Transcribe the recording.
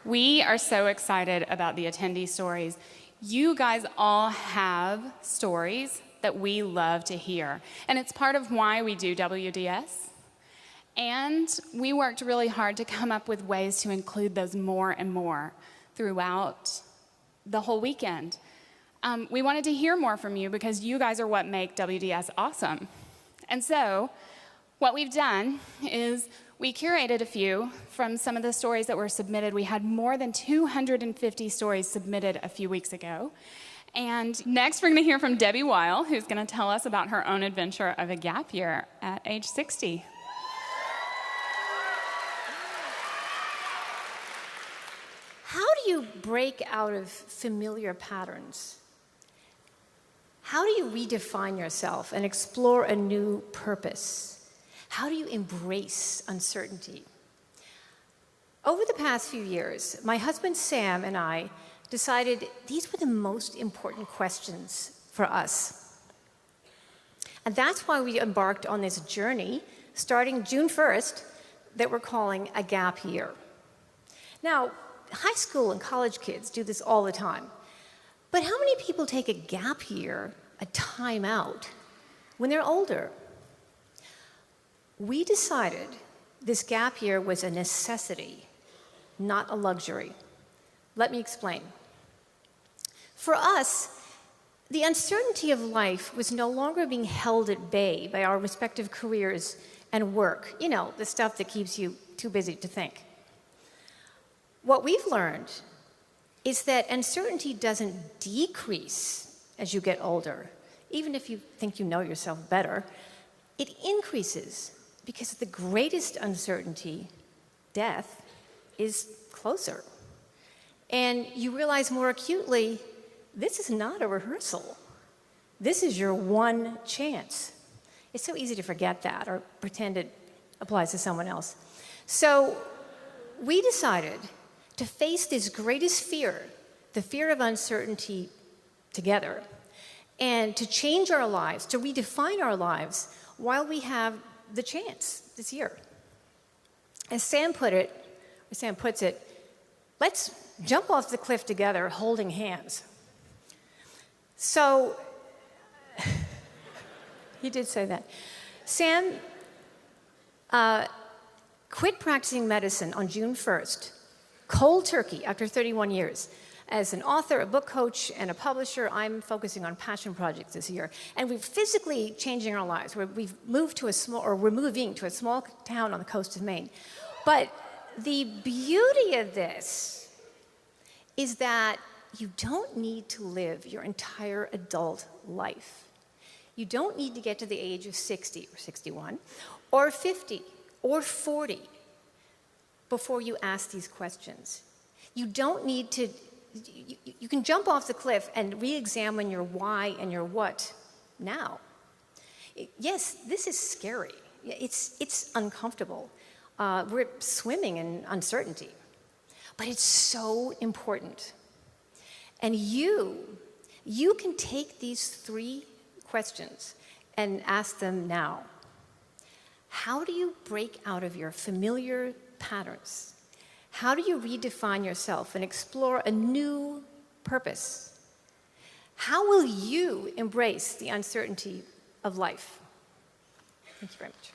We are so excited about the attendee stories. You guys all have stories that we love to hear, and it's part of why we do WDS. And we worked really hard to come up with ways to include those more and more throughout the whole weekend. We wanted to hear more from you because you guys are what make WDS awesome. And so what we've done is we curated a few from some of the stories that were submitted. We had more than 250 stories submitted a few weeks ago. And next, we're going to hear from Debbie Weil, who's going to tell us about her own adventure of a gap year at age 60. How do you break out of familiar patterns? How do you redefine yourself and explore a new purpose? How do you embrace uncertainty? Over the past few years, my husband Sam and I decided these were the most important questions for us. And that's why we embarked on this journey starting June 1st that we're calling a gap year. Now, high school and college kids do this all the time. But how many people take a gap year, a time out, when they're older? We decided this gap year was a necessity, not a luxury. Let me explain. For us, the uncertainty of life was no longer being held at bay by our respective careers and work, you know, the stuff that keeps you too busy to think. What we've learned is that uncertainty doesn't decrease as you get older, even if you think you know yourself better. It increases because the greatest uncertainty, death, is closer. And you realize more acutely, this is not a rehearsal. This is your one chance. It's so easy to forget that or pretend it applies to someone else. So we decided to face this greatest fear, the fear of uncertainty, together, and to change our lives, to redefine our lives while we have the chance this year. As Sam puts it, let's jump off the cliff together holding hands. So, he did say that. Sam quit practicing medicine on June 1st, cold turkey after 31 years. As an author, a book coach, and a publisher, I'm focusing on passion projects this year. And we're physically changing our lives. We're moving to a small town on the coast of Maine. But the beauty of this is that you don't need to live your entire adult life. You don't need to get to the age of 60 or 61 or 50 or 40 before you ask these questions. You don't need to. You can jump off the cliff and re-examine your why and your what now. Yes, this is scary. It's uncomfortable. We're swimming in uncertainty. But it's so important. And you can take these 3 questions and ask them now. How do you break out of your familiar patterns? How do you redefine yourself and explore a new purpose? How will you embrace the uncertainty of life? Thank you very much.